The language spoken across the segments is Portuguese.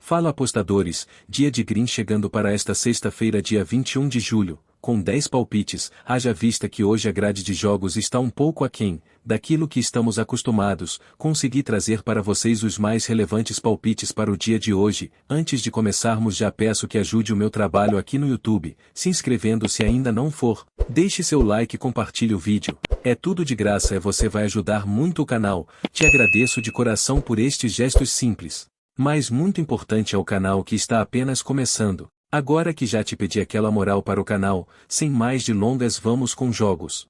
Fala apostadores, dia de green chegando para esta sexta-feira dia 21 de julho, com 10 palpites, haja vista que hoje a grade de jogos está um pouco aquém daquilo que estamos acostumados, consegui trazer para vocês os mais relevantes palpites para o dia de hoje. Antes de começarmos já peço que ajude o meu trabalho aqui no YouTube, se inscrevendo se ainda não for, deixe seu like e compartilhe o vídeo, é tudo de graça e você vai ajudar muito o canal, te agradeço de coração por estes gestos simples. Mas muito importante é o canal que está apenas começando. Agora que já te pedi aquela moral para o canal, sem mais delongas vamos com jogos.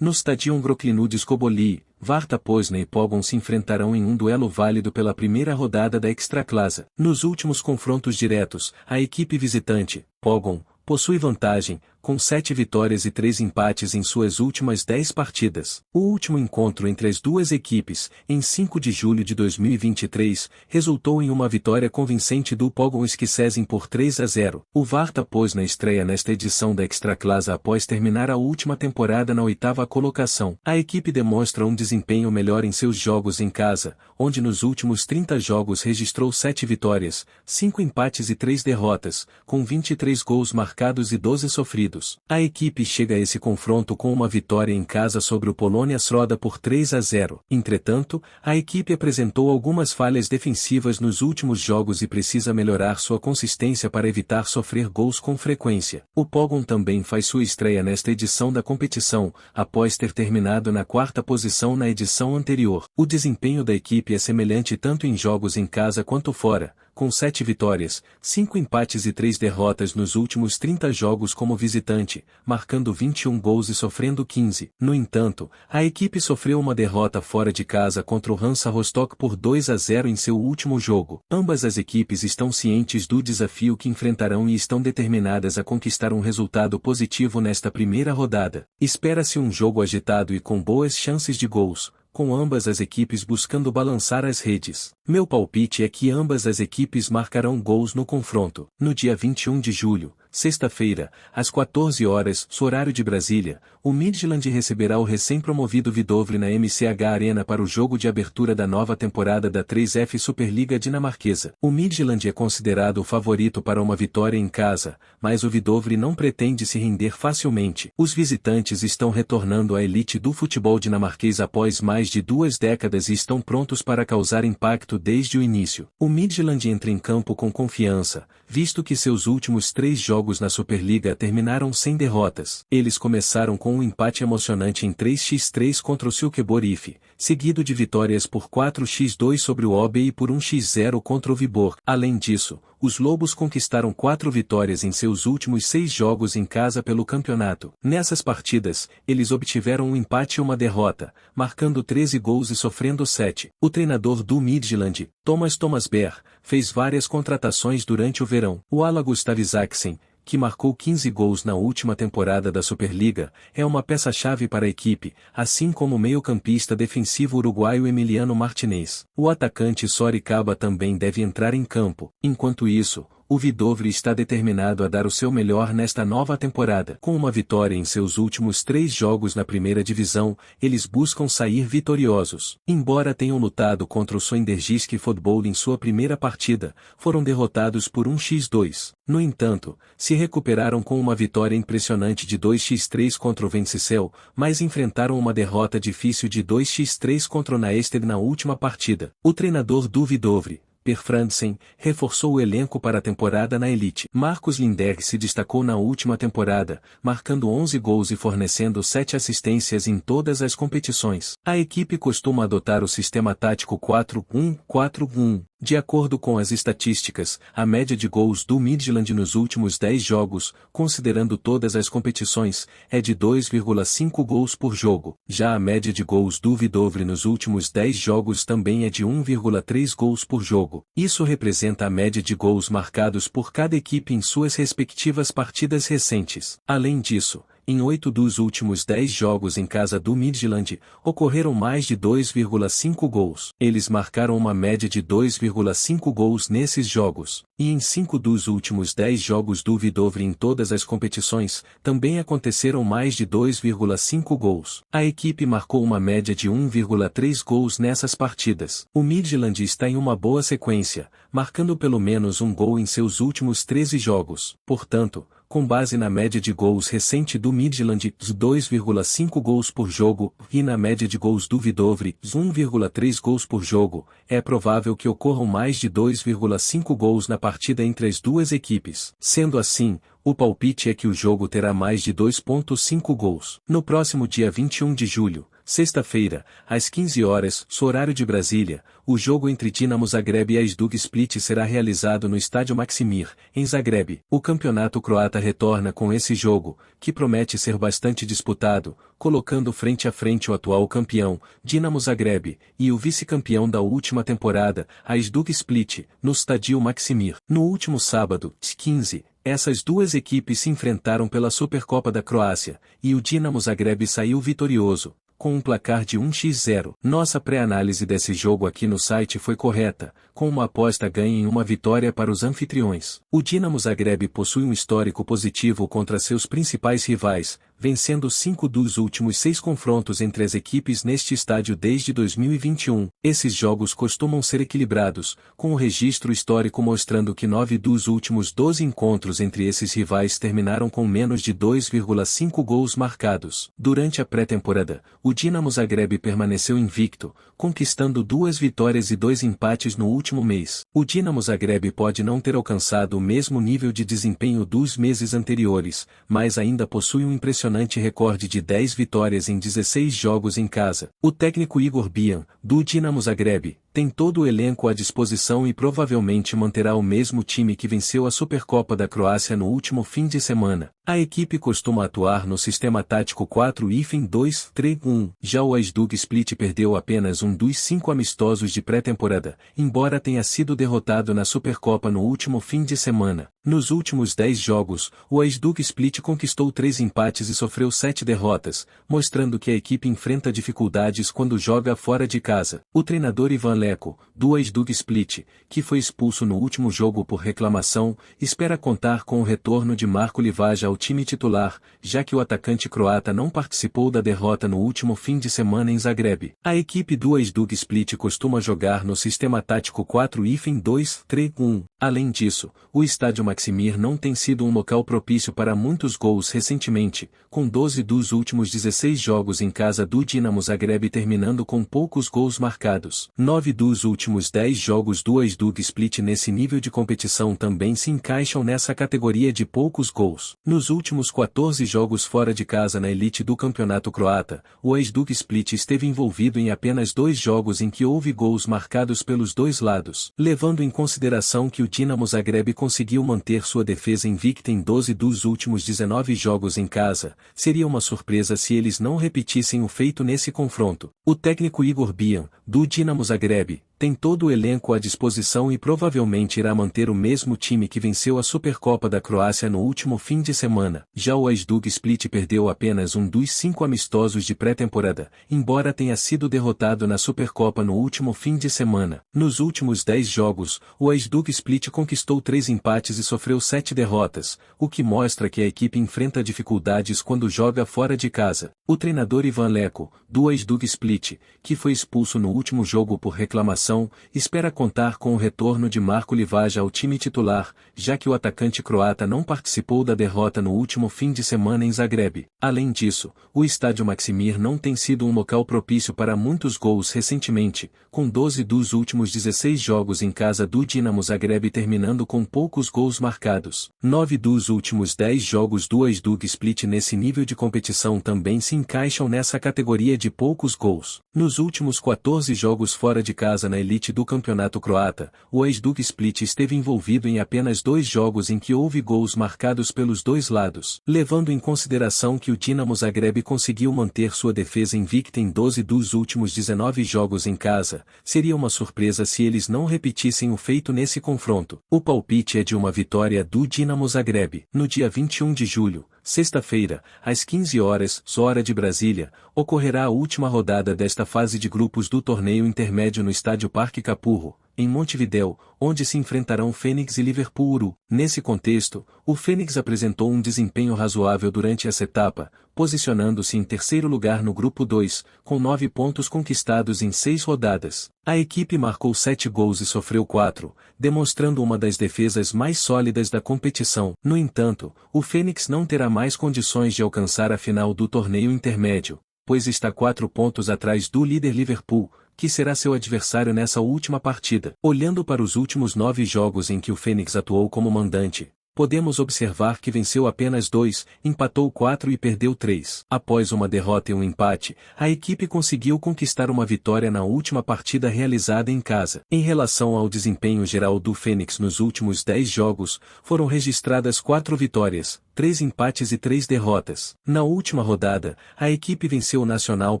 No Stadion Brooklyn Skoboli, Varta Poznan e Pogoń se enfrentarão em um duelo válido pela primeira rodada da Ekstraklasa. Nos últimos confrontos diretos, a equipe visitante, Pogoń, possui vantagem, com 7 vitórias e 3 empates em suas últimas 10 partidas. O último encontro entre as duas equipes, em 5 de julho de 2023, resultou em uma vitória convincente do Pogoń Szczecin por 3-0. O Varta Poznan estreia nesta edição da Ekstraklasa após terminar a última temporada na 8ª colocação. A equipe demonstra um desempenho melhor em seus jogos em casa, onde nos últimos 30 jogos registrou 7 vitórias, 5 empates e 3 derrotas, com 23 gols marcados e 12 sofridos. A equipe chega a esse confronto com uma vitória em casa sobre o Polonia Środa por 3-0. Entretanto, a equipe apresentou algumas falhas defensivas nos últimos jogos e precisa melhorar sua consistência para evitar sofrer gols com frequência. O Pogoń também faz sua estreia nesta edição da competição, após ter terminado na 4ª posição na edição anterior. O desempenho da equipe é semelhante tanto em jogos em casa quanto fora, com 7 vitórias, 5 empates e 3 derrotas nos últimos 30 jogos como visitante, marcando 21 gols e sofrendo 15. No entanto, a equipe sofreu uma derrota fora de casa contra o Hansa Rostock por 2-0 em seu último jogo. Ambas as equipes estão cientes do desafio que enfrentarão e estão determinadas a conquistar um resultado positivo nesta primeira rodada. Espera-se um jogo agitado e com boas chances de gols, com ambas as equipes buscando balançar as redes. Meu palpite é que ambas as equipes marcarão gols no confronto. No dia 21 de julho, sexta-feira, às 14 horas, horário de Brasília, o Midtjylland receberá o recém-promovido Vidovrey na MCH Arena para o jogo de abertura da nova temporada da 3F Superliga dinamarquesa. O Midtjylland é considerado o favorito para uma vitória em casa, mas o Vidovrey não pretende se render facilmente. Os visitantes estão retornando à elite do futebol dinamarquês após mais de 2 décadas e estão prontos para causar impacto desde o início. O Midtjylland entra em campo com confiança, visto que seus últimos 3 jogos na Superliga terminaram sem derrotas. Eles começaram com um empate emocionante em 3-3 contra o Silkeborg IF, seguido de vitórias por 4-2 sobre o OB e por 1-0 contra o Viborg. Além disso, os Lobos conquistaram 4 vitórias em seus últimos 6 jogos em casa pelo campeonato. Nessas partidas, eles obtiveram um empate e uma derrota, marcando 13 gols e sofrendo 7. O treinador do Midtjylland, Thomas Behr, fez várias contratações durante o verão. O ala Gustav Isaksen, que marcou 15 gols na última temporada da Superliga, é uma peça-chave para a equipe, assim como o meio-campista defensivo uruguaio Emiliano Martinez. O atacante Sorocaba também deve entrar em campo. Enquanto isso, o Vidovrey está determinado a dar o seu melhor nesta nova temporada. Com uma vitória em seus últimos 3 jogos na primeira divisão, eles buscam sair vitoriosos. Embora tenham lutado contra o Sønderjyske Fotball em sua primeira partida, foram derrotados por 1-2. No entanto, se recuperaram com uma vitória impressionante de 2-3 contra o Vencesel, mas enfrentaram uma derrota difícil de 2-3 contra o Næsted na última partida. O treinador do Vidovrey, Per Frandsen, reforçou o elenco para a temporada na elite. Marcus Lindberg se destacou na última temporada, marcando 11 gols e fornecendo 7 assistências em todas as competições. A equipe costuma adotar o sistema tático 4-1-4-1. De acordo com as estatísticas, a média de gols do Midtjylland nos últimos 10 jogos, considerando todas as competições, é de 2,5 gols por jogo. Já a média de gols do Vidovrey nos últimos 10 jogos também é de 1,3 gols por jogo. Isso representa a média de gols marcados por cada equipe em suas respectivas partidas recentes. Além disso, Em 8 dos últimos 10 jogos em casa do Midtjylland, ocorreram mais de 2,5 gols. Eles marcaram uma média de 2,5 gols nesses jogos. E em 5 dos últimos 10 jogos do Hvidovre em todas as competições, também aconteceram mais de 2,5 gols. A equipe marcou uma média de 1,3 gols nessas partidas. O Midtjylland está em uma boa sequência, marcando pelo menos um gol em seus últimos 13 jogos. Portanto, com base na média de gols recente do Midtjylland, 2,5 gols por jogo, e na média de gols do Hvidovre, 1,3 gols por jogo, é provável que ocorram mais de 2,5 gols na partida entre as duas equipes. Sendo assim, o palpite é que o jogo terá mais de 2,5 gols. No próximo dia 21 de julho, sexta-feira, às 15 horas, horário de Brasília, o jogo entre Dinamo Zagreb e Hajduk Split será realizado no estádio Maksimir, em Zagreb. O campeonato croata retorna com esse jogo, que promete ser bastante disputado, colocando frente a frente o atual campeão, Dinamo Zagreb, e o vice-campeão da última temporada, Hajduk Split, no estádio Maksimir. No último sábado, 15, essas duas equipes se enfrentaram pela Supercopa da Croácia, e o Dinamo Zagreb saiu vitorioso, com um placar de 1-0. Nossa pré-análise desse jogo aqui no site foi correta, com uma aposta ganha em uma vitória para os anfitriões. O Dinamo Zagreb possui um histórico positivo contra seus principais rivais, vencendo 5 dos últimos 6 confrontos entre as equipes neste estádio desde 2021. Esses jogos costumam ser equilibrados, com o registro histórico mostrando que 9 dos últimos 12 encontros entre esses rivais terminaram com menos de 2,5 gols marcados. Durante a pré-temporada, o Dinamo Zagreb permaneceu invicto, conquistando 2 vitórias e 2 empates no último mês. O Dinamo Zagreb pode não ter alcançado o mesmo nível de desempenho dos meses anteriores, mas ainda possui um impressionante recorde de 10 vitórias em 16 jogos em casa. O técnico Igor Bian, do Dinamo Zagreb, tem todo o elenco à disposição e provavelmente manterá o mesmo time que venceu a Supercopa da Croácia no último fim de semana. A equipe costuma atuar no sistema tático 4-2-3-1. Já o Hajduk Split perdeu apenas um dos 5 amistosos de pré-temporada, embora tenha sido derrotado na Supercopa no último fim de semana. Nos últimos 10 jogos, o Hajduk Split conquistou 3 empates e sofreu 7 derrotas, mostrando que a equipe enfrenta dificuldades quando joga fora de casa. O treinador Ivan Leko, do Hajduk Split, que foi expulso no último jogo por reclamação, espera contar com o retorno de Marko Livaja ao time titular, já que o atacante croata não participou da derrota no último fim de semana em Zagreb. A equipe do Hajduk Split costuma jogar no sistema tático 4-2-3-1. Além disso, o estádio Maksimir não tem sido um local propício para muitos gols recentemente, com 12 dos últimos 16 jogos em casa do Dinamo Zagreb terminando com poucos gols marcados. 9 dos últimos 10 jogos do Hajduk Split nesse nível de competição também se encaixam nessa categoria de poucos gols. Nos últimos 14 jogos fora de casa na elite do campeonato croata, o Hajduk Split esteve envolvido em apenas 2 jogos em que houve gols marcados pelos dois lados. Levando em consideração que o Dinamo Zagreb conseguiu manter sua defesa invicta em 12 dos últimos 19 jogos em casa, seria uma surpresa se eles não repetissem o feito nesse confronto. O técnico Igor Bian, do Dinamo Zagreb, tem todo o elenco à disposição e provavelmente irá manter o mesmo time que venceu a Supercopa da Croácia no último fim de semana. Já o Hajduk Split perdeu apenas um dos 5 amistosos de pré-temporada, embora tenha sido derrotado na Supercopa no último fim de semana. Nos últimos 10 jogos, o Hajduk Split conquistou 3 empates e sofreu 7 derrotas, o que mostra que a equipe enfrenta dificuldades quando joga fora de casa. O treinador Ivan Leko, do Hajduk Split, que foi expulso no último jogo por reclamação, espera contar com o retorno de Marko Livaja ao time titular, já que o atacante croata não participou da derrota no último fim de semana em Zagreb. Além disso, o estádio Maksimir não tem sido um local propício para muitos gols recentemente, com 12 dos últimos 16 jogos em casa do Dinamo Zagreb terminando com poucos gols marcados. 9 dos últimos 10 jogos do Hajduk Split nesse nível de competição também se encaixam nessa categoria de poucos gols. Nos últimos 14 jogos fora de casa na elite do campeonato croata, o Hajduk Split esteve envolvido em apenas 2 jogos em que houve gols marcados pelos dois lados. Levando em consideração que o Dinamo Zagreb conseguiu manter sua defesa invicta em 12 dos últimos 19 jogos em casa, seria uma surpresa se eles não repetissem o feito nesse confronto. O palpite é de uma vitória do Dinamo Zagreb. No dia 21 de julho, sexta-feira, às 15 horas, hora de Brasília, ocorrerá a última rodada desta fase de grupos do torneio intermédio no estádio Parque Capurro, em Montevidéu, onde se enfrentarão Fênix e Liverpool. Nesse contexto, o Fênix apresentou um desempenho razoável durante essa etapa, posicionando-se em terceiro lugar no grupo 2, com 9 pontos conquistados em 6 rodadas. A equipe marcou 7 gols e sofreu 4, demonstrando uma das defesas mais sólidas da competição. No entanto, o Fênix não terá mais condições de alcançar a final do torneio intermédio, pois está 4 pontos atrás do líder Liverpool, que será seu adversário nessa última partida. Olhando para os últimos 9 jogos em que o Fênix atuou como mandante, podemos observar que venceu apenas 2, empatou 4 e perdeu 3. Após uma derrota e um empate, a equipe conseguiu conquistar uma vitória na última partida realizada em casa. Em relação ao desempenho geral do Fênix nos últimos 10 jogos, foram registradas 4 vitórias, 3 empates e 3 derrotas. Na última rodada, a equipe venceu o Nacional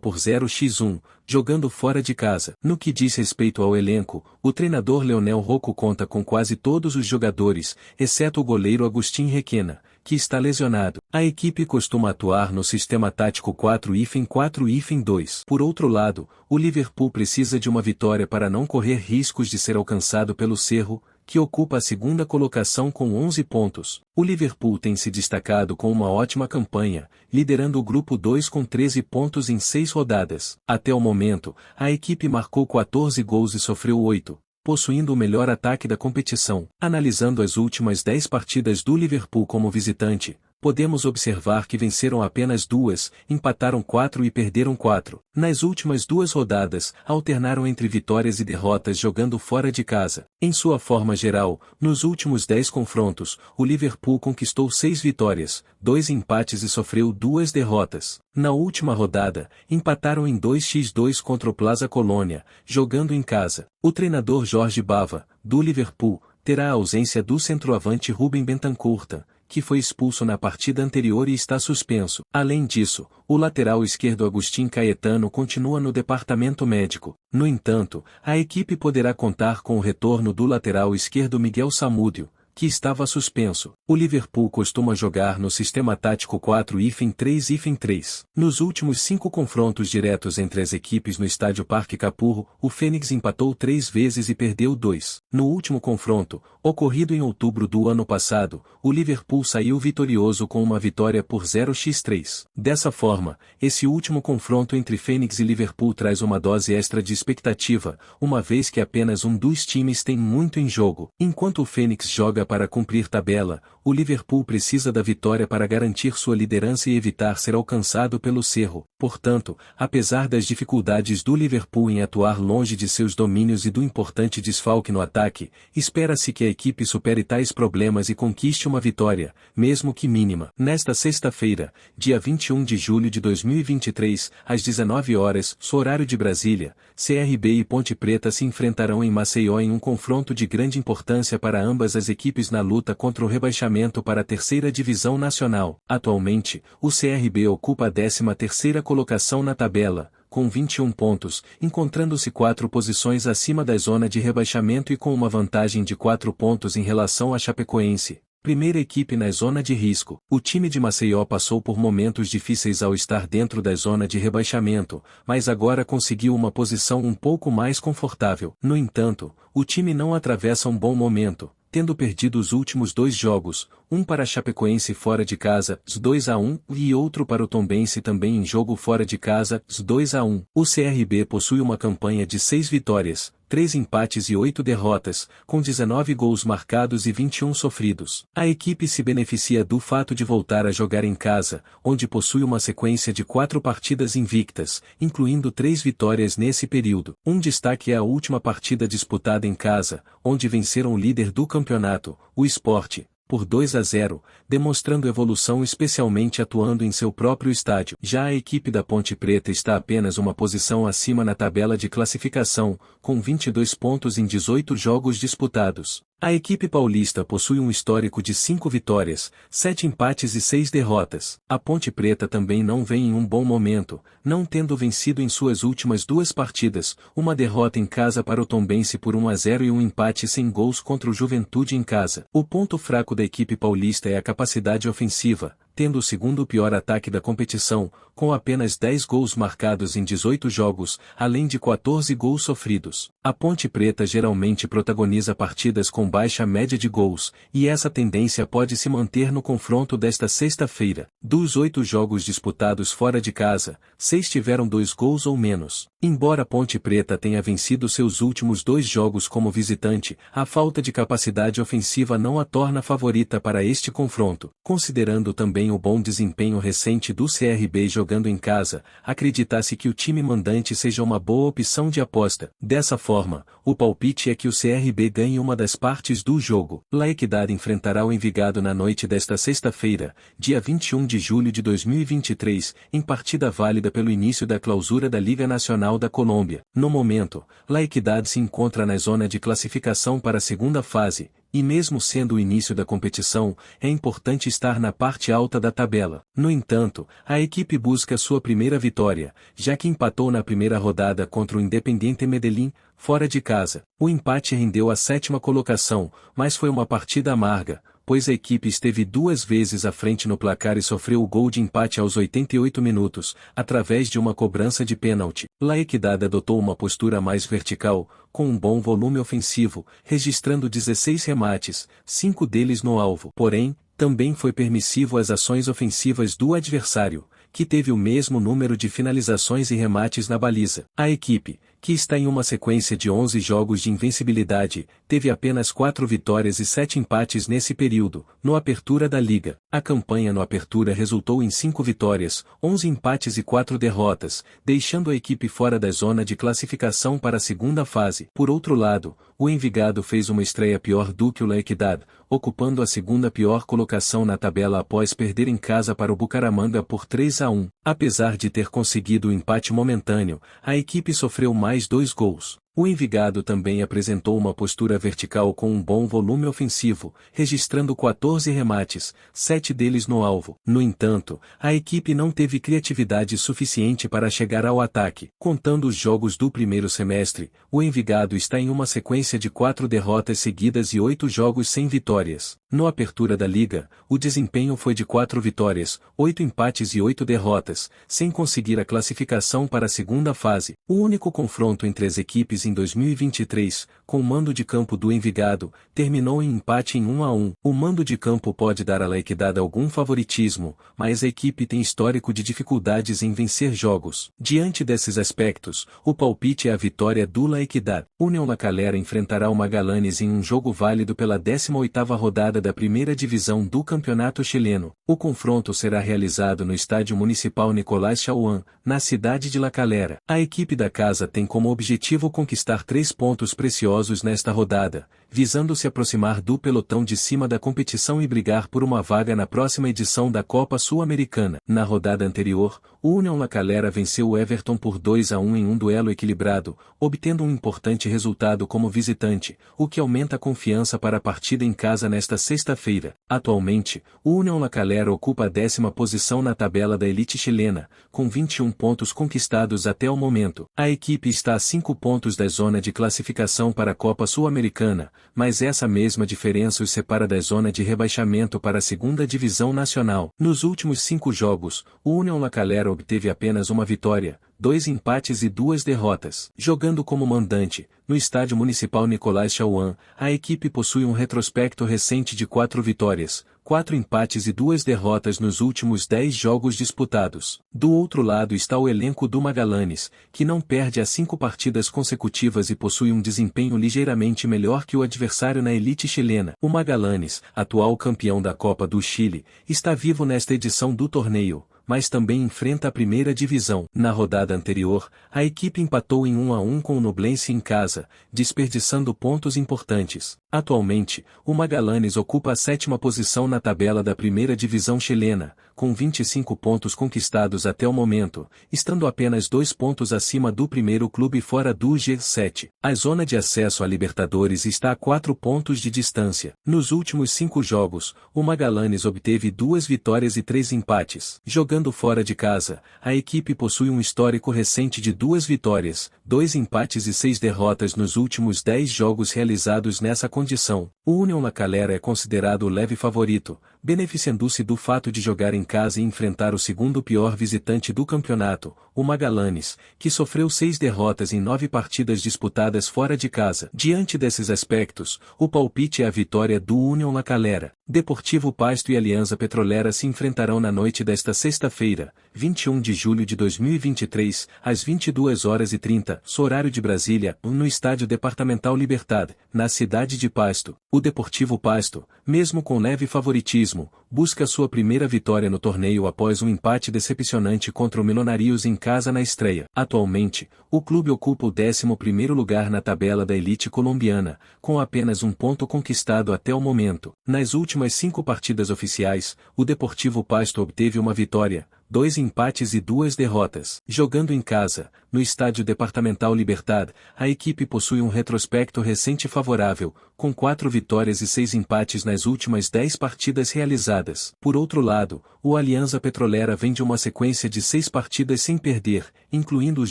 por 0-1, jogando fora de casa. No que diz respeito ao elenco, o treinador Leonel Rocco conta com quase todos os jogadores, exceto o goleiro Agustin Requena, que está lesionado. A equipe costuma atuar no sistema tático 4-4-2. Por outro lado, o Liverpool precisa de uma vitória para não correr riscos de ser alcançado pelo Cerro, que ocupa a segunda colocação com 11 pontos. O Liverpool tem se destacado com uma ótima campanha, liderando o grupo 2 com 13 pontos em 6 rodadas. Até o momento, a equipe marcou 14 gols e sofreu 8, possuindo o melhor ataque da competição. Analisando as últimas 10 partidas do Liverpool como visitante, podemos observar que venceram apenas 2, empataram 4 e perderam 4. Nas últimas 2 rodadas, alternaram entre vitórias e derrotas jogando fora de casa. Em sua forma geral, nos últimos 10 confrontos, o Liverpool conquistou 6 vitórias, 2 empates e sofreu 2 derrotas. Na última rodada, empataram em 2-2 contra o Plaza Colônia, jogando em casa. O treinador Jorge Bava, do Liverpool, terá a ausência do centroavante Ruben Bentancur, que foi expulso na partida anterior e está suspenso. Além disso, o lateral esquerdo Agustin Caetano continua no departamento médico. No entanto, a equipe poderá contar com o retorno do lateral esquerdo Miguel Samúdio, que estava suspenso. O Liverpool costuma jogar no sistema tático 4-3-3. Nos últimos 5 confrontos diretos entre as equipes no estádio Parque Capurro, o Fênix empatou 3 vezes e perdeu 2. No último confronto, ocorrido em outubro do ano passado, o Liverpool saiu vitorioso com uma vitória por 0-3. Dessa forma, esse último confronto entre Fênix e Liverpool traz uma dose extra de expectativa, uma vez que apenas um dos times tem muito em jogo. Enquanto o Fênix joga para cumprir tabela, o Liverpool precisa da vitória para garantir sua liderança e evitar ser alcançado pelo Cerro. Portanto, apesar das dificuldades do Liverpool em atuar longe de seus domínios e do importante desfalque no ataque, espera-se que a equipe supere tais problemas e conquiste uma vitória, mesmo que mínima. Nesta sexta-feira, dia 21 de julho de 2023, às 19 horas, horário de Brasília, CRB e Ponte Preta se enfrentarão em Maceió em um confronto de grande importância para ambas as equipes na luta contra o rebaixamento para a terceira divisão nacional. Atualmente, o CRB ocupa a 13ª colocação na tabela, com 21 pontos, encontrando-se 4 posições acima da zona de rebaixamento e com uma vantagem de 4 pontos em relação à Chapecoense, primeira equipe na zona de risco. O time de Maceió passou por momentos difíceis ao estar dentro da zona de rebaixamento, mas agora conseguiu uma posição um pouco mais confortável. No entanto, o time não atravessa um bom momento, tendo perdido os últimos 2 jogos, um para a Chapecoense fora de casa, 2-1, e outro para o Tombense também em jogo fora de casa, 2-1. O CRB possui uma campanha de 6 vitórias, 3 empates e 8 derrotas, com 19 gols marcados e 21 sofridos. A equipe se beneficia do fato de voltar a jogar em casa, onde possui uma sequência de 4 partidas invictas, incluindo 3 vitórias nesse período. Um destaque é a última partida disputada em casa, onde venceram o líder do campeonato, o Sport, por 2-0, demonstrando evolução especialmente atuando em seu próprio estádio. Já a equipe da Ponte Preta está apenas uma posição acima na tabela de classificação, com 22 pontos em 18 jogos disputados. A equipe paulista possui um histórico de 5 vitórias, 7 empates e 6 derrotas. A Ponte Preta também não vem em um bom momento, não tendo vencido em suas últimas 2 partidas, uma derrota em casa para o Tombense por 1-0 e um empate sem gols contra o Juventude em casa. O ponto fraco da equipe paulista é a capacidade ofensiva, tendo o segundo pior ataque da competição, com apenas 10 gols marcados em 18 jogos, além de 14 gols sofridos. A Ponte Preta geralmente protagoniza partidas com baixa média de gols, e essa tendência pode se manter no confronto desta sexta-feira. Dos 8 jogos disputados fora de casa, 6 tiveram 2 gols ou menos. Embora a Ponte Preta tenha vencido seus últimos 2 jogos como visitante, a falta de capacidade ofensiva não a torna favorita para este confronto. Considerando também o bom desempenho recente do CRB jogando em casa, acredita-se que o time mandante seja uma boa opção de aposta. Dessa forma, o palpite é que o CRB ganhe uma das partes do jogo. La Equidad enfrentará o Envigado na noite desta sexta-feira, dia 21 de julho de 2023, em partida válida pelo início da clausura da Liga Nacional da Colômbia. No momento, La Equidad se encontra na zona de classificação para a segunda fase, e mesmo sendo o início da competição, é importante estar na parte alta da tabela. No entanto, a equipe busca sua primeira vitória, já que empatou na primeira rodada contra o Independiente Medellín, fora de casa. O empate rendeu a 7ª colocação, mas foi uma partida amarga, pois a equipe esteve 2 vezes à frente no placar e sofreu o gol de empate aos 88 minutos, através de uma cobrança de pênalti. La Equidad adotou uma postura mais vertical, com um bom volume ofensivo, registrando 16 remates, 5 deles no alvo. Porém, também foi permissivo às ações ofensivas do adversário, que teve o mesmo número de finalizações e remates na baliza. A equipe, que está em uma sequência de 11 jogos de invencibilidade, teve apenas 4 vitórias e 7 empates nesse período, no Apertura da Liga. A campanha no Apertura resultou em 5 vitórias, 11 empates e 4 derrotas, deixando a equipe fora da zona de classificação para a segunda fase. Por outro lado, o Envigado fez uma estreia pior do que o La Equidad, ocupando a segunda pior colocação na tabela após perder em casa para o Bucaramanga por 3-1. Apesar de ter conseguido o empate momentâneo, a equipe sofreu mais 2 gols. O Envigado também apresentou uma postura vertical com um bom volume ofensivo, registrando 14 remates, 7 deles no alvo. No entanto, a equipe não teve criatividade suficiente para chegar ao ataque. Contando os jogos do primeiro semestre, o Envigado está em uma sequência de 4 derrotas seguidas e 8 jogos sem vitórias. No Apertura da Liga, o desempenho foi de 4 vitórias, 8 empates e 8 derrotas, sem conseguir a classificação para a segunda fase. O único confronto entre as equipes em 2023, com o mando de campo do Envigado, terminou em empate em 1-1. O mando de campo pode dar à La Equidad algum favoritismo, mas a equipe tem histórico de dificuldades em vencer jogos. Diante desses aspectos, o palpite é a vitória do La Equidad. União La Calera enfrentará o Magallanes em um jogo válido pela 18ª rodada da primeira divisão do campeonato chileno. O confronto será realizado no Estádio Municipal Nicolás Chauán, na cidade de La Calera. A equipe da casa tem como objetivo conquistar 3 pontos preciosos nesta rodada, visando se aproximar do pelotão de cima da competição e brigar por uma vaga na próxima edição da Copa Sul-Americana. Na rodada anterior, o União La Calera venceu o Everton por 2-1 em um duelo equilibrado, obtendo um importante resultado como visitante, o que aumenta a confiança para a partida em casa nesta sexta-feira. Atualmente, o União La Calera ocupa a 10ª posição na tabela da elite chilena, com 21 pontos conquistados até o momento. A equipe está a 5 pontos da zona de classificação para a Copa Sul-Americana, mas essa mesma diferença os separa da zona de rebaixamento para a segunda divisão nacional. Nos últimos 5 jogos, o União La Calera obteve apenas uma vitória, 2 empates e 2 derrotas. Jogando como mandante, no Estádio Municipal Nicolás Chauán, a equipe possui um retrospecto recente de 4 vitórias, 4 empates e 2 derrotas nos últimos 10 jogos disputados. Do outro lado está o elenco do Magallanes, que não perde há 5 partidas consecutivas e possui um desempenho ligeiramente melhor que o adversário na elite chilena. O Magallanes, atual campeão da Copa do Chile, está vivo nesta edição do torneio, mas também enfrenta a primeira divisão. Na rodada anterior, a equipe empatou em 1-1 com o Nublense em casa, desperdiçando pontos importantes. Atualmente, o Magallanes ocupa a 7ª posição na tabela da primeira divisão chilena, com 25 pontos conquistados até o momento, estando apenas 2 pontos acima do primeiro clube fora do G7. A zona de acesso à Libertadores está a 4 pontos de distância. Nos últimos 5 jogos, o Magallanes obteve 2 vitórias e 3 empates. Jogando fora de casa, a equipe possui um histórico recente de 2 vitórias, 2 empates e 6 derrotas nos últimos 10 jogos realizados nessa condição. O União La Calera é considerado o leve favorito, beneficiando-se do fato de jogar em casa e enfrentar o segundo pior visitante do campeonato, o Magallanes, que sofreu 6 derrotas em 9 partidas disputadas fora de casa. Diante desses aspectos, o palpite é a vitória do União La Calera. Deportivo Pasto e Alianza Petrolera se enfrentarão na noite desta sexta-feira, 21 de julho de 2023, às 22h30, horário de Brasília, no Estádio Departamental Libertad, na cidade de Pasto. O Deportivo Pasto, mesmo com leve favoritismo, busca sua primeira vitória no torneio após um empate decepcionante contra o Millonarios em casa na estreia. Atualmente, o clube ocupa o 11º lugar na tabela da elite colombiana, com apenas um ponto conquistado até o momento. Nas últimas 5 partidas oficiais, o Deportivo Pasto obteve uma vitória, 2 empates e 2 derrotas. Jogando em casa, no Estádio Departamental Libertad, a equipe possui um retrospecto recente favorável, com 4 vitórias e 6 empates nas últimas 10 partidas realizadas. Por outro lado, o Alianza Petrolera vem de uma sequência de 6 partidas sem perder, incluindo os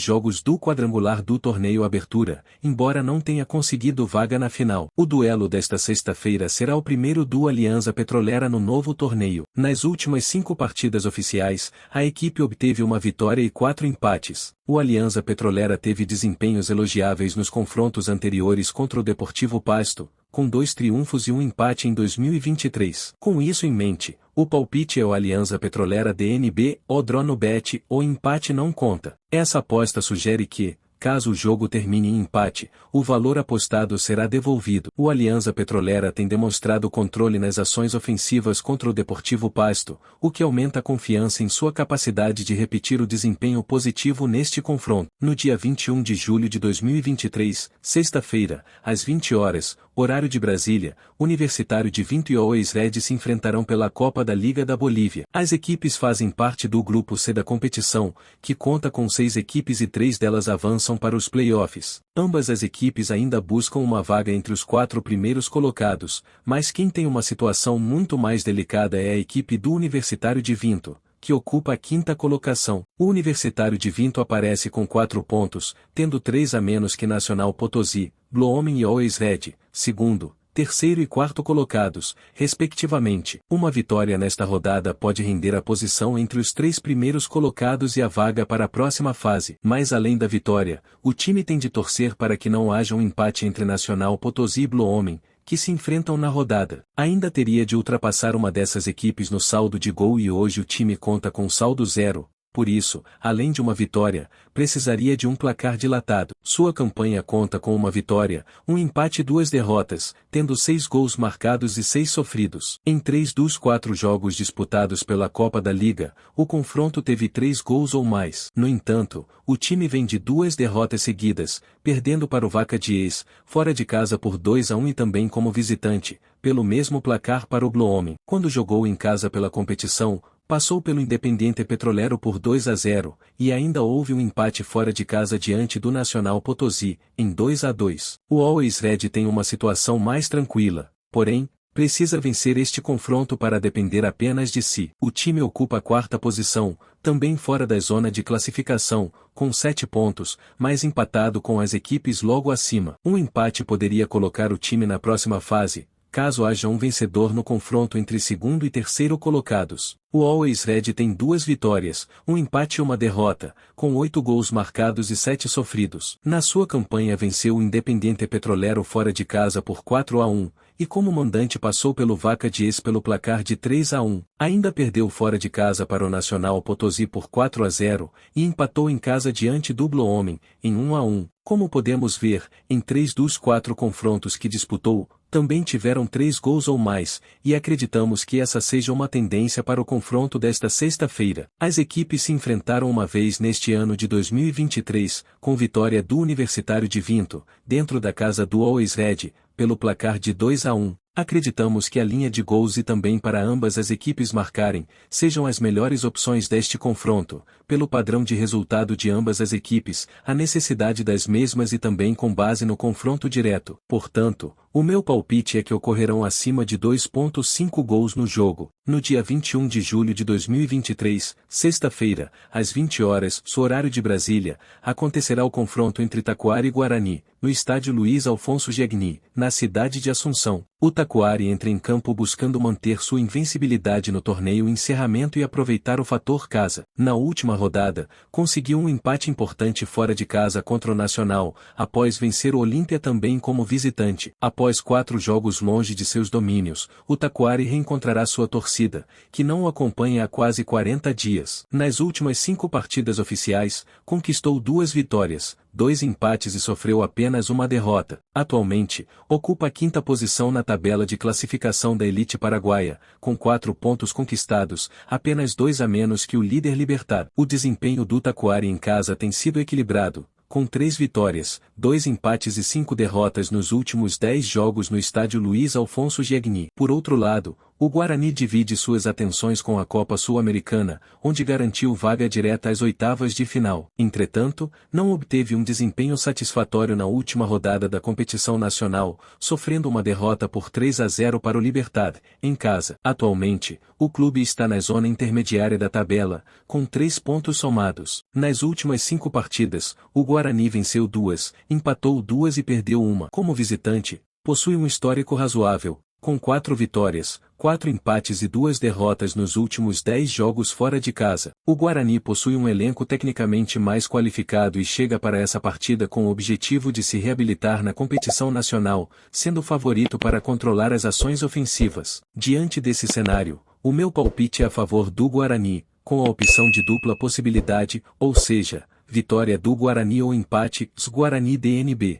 jogos do quadrangular do torneio Abertura, embora não tenha conseguido vaga na final. O duelo desta sexta-feira será o primeiro do Alianza Petrolera no novo torneio. Nas últimas 5 partidas oficiais, a equipe obteve uma vitória e 4 empates. O Alianza Petrolera teve desempenhos elogiáveis nos confrontos anteriores contra o Deportivo Pasto, com 2 triunfos e 1 empate em 2023. Com isso em mente, o palpite é o Alianza Petrolera DNB, o draw no bet, o empate não conta. Essa aposta sugere que, caso o jogo termine em empate, o valor apostado será devolvido. O Alianza Petrolera tem demonstrado controle nas ações ofensivas contra o Deportivo Pasto, o que aumenta a confiança em sua capacidade de repetir o desempenho positivo neste confronto. No dia 21 de julho de 2023, sexta-feira, às 20 horas, horário de Brasília, Universitário de Vinto e Always Red se enfrentarão pela Copa da Liga da Bolívia. As equipes fazem parte do Grupo C da competição, que conta com 6 equipes e 3 delas avançam para os playoffs. Ambas as equipes ainda buscam uma vaga entre os 4 primeiros colocados, mas quem tem uma situação muito mais delicada é a equipe do Universitário de Vinto, que ocupa a 5ª colocação. O Universitário de Vinto aparece com 4 pontos, tendo 3 a menos que Nacional Potosí, Blooming e Always Red, segundo, terceiro e 4º colocados, respectivamente. Uma vitória nesta rodada pode render a posição entre os 3 primeiros colocados e a vaga para a próxima fase. Mas além da vitória, o time tem de torcer para que não haja um empate entre Nacional Potosí e Blooming, que se enfrentam na rodada. Ainda teria de ultrapassar uma dessas equipes no saldo de gol e hoje o time conta com saldo 0. Por isso, além de uma vitória, precisaria de um placar dilatado. Sua campanha conta com uma vitória, um empate e 2 derrotas, tendo 6 gols marcados e 6 sofridos. Em 3 dos 4 jogos disputados pela Copa da Liga, o confronto teve 3 gols ou mais. No entanto, o time vem de 2 derrotas seguidas, perdendo para o Vaca Diez, fora de casa por 2-1 e também como visitante, pelo mesmo placar para o Blooming. Quando jogou em casa pela competição, passou pelo Independiente Petrolero por 2-0, e ainda houve um empate fora de casa diante do Nacional Potosí, em 2-2. O Always Red tem uma situação mais tranquila, porém, precisa vencer este confronto para depender apenas de si. O time ocupa a 4ª posição, também fora da zona de classificação, com 7 pontos, mas empatado com as equipes logo acima. Um empate poderia colocar o time na próxima fase, caso haja um vencedor no confronto entre 2º e 3º colocados. O Always Red tem 2 vitórias, um empate e uma derrota, com 8 gols marcados e 7 sofridos. Na sua campanha venceu o Independiente Petrolero fora de casa por 4-1, e como mandante passou pelo Vaca Diez pelo placar de 3-1. Ainda perdeu fora de casa para o Nacional Potosí por 4-0, e empatou em casa diante do Blooming, em 1-1. Como podemos ver, em 3 dos 4 confrontos que disputou, também tiveram 3 gols ou mais, e acreditamos que essa seja uma tendência para o confronto desta sexta-feira. As equipes se enfrentaram uma vez neste ano de 2023, com vitória do Universitário de Vinto, dentro da casa do Always Red, pelo placar de 2-1. Acreditamos que a linha de gols e também para ambas as equipes marcarem, sejam as melhores opções deste confronto, pelo padrão de resultado de ambas as equipes, a necessidade das mesmas e também com base no confronto direto. Portanto, O meu palpite é que ocorrerão acima de 2,5 gols no jogo. No dia 21 de julho de 2023, sexta-feira, às 20 horas, horário de Brasília, acontecerá o confronto entre Taquari e Guarani, no estádio Luiz Alfonso Giagni, na cidade de Assunção. O Taquari entra em campo buscando manter sua invencibilidade no torneio encerramento e aproveitar o fator casa. Na última rodada, conseguiu um empate importante fora de casa contra o Nacional, após vencer o Olímpia também como visitante. Após 4 jogos longe de seus domínios, o Taquari reencontrará sua torcida, que não o acompanha há quase 40 dias. Nas últimas 5 partidas oficiais, conquistou 2 vitórias, 2 empates e sofreu apenas uma derrota. Atualmente, ocupa a 5ª posição na tabela de classificação da elite paraguaia, com 4 pontos conquistados, apenas 2 a menos que o líder Libertad. O desempenho do Taquari em casa tem sido equilibrado, com 3 vitórias, 2 empates e 5 derrotas nos últimos 10 jogos no estádio Luiz Alfonso Giagni. Por outro lado, o Guarani divide suas atenções com a Copa Sul-Americana, onde garantiu vaga direta às oitavas de final. Entretanto, não obteve um desempenho satisfatório na última rodada da competição nacional, sofrendo uma derrota por 3-0 para o Libertad, em casa. Atualmente, o clube está na zona intermediária da tabela, com 3 pontos somados. Nas últimas 5 partidas, o Guarani venceu 2, empatou 2 e perdeu 1. Como visitante, possui um histórico razoável, com 4 vitórias, 4 empates e 2 derrotas nos últimos 10 jogos fora de casa. O Guarani possui um elenco tecnicamente mais qualificado e chega para essa partida com o objetivo de se reabilitar na competição nacional, sendo favorito para controlar as ações ofensivas. Diante desse cenário, o meu palpite é a favor do Guarani, com a opção de dupla possibilidade, ou seja, vitória do Guarani ou empate, Guarani DNB.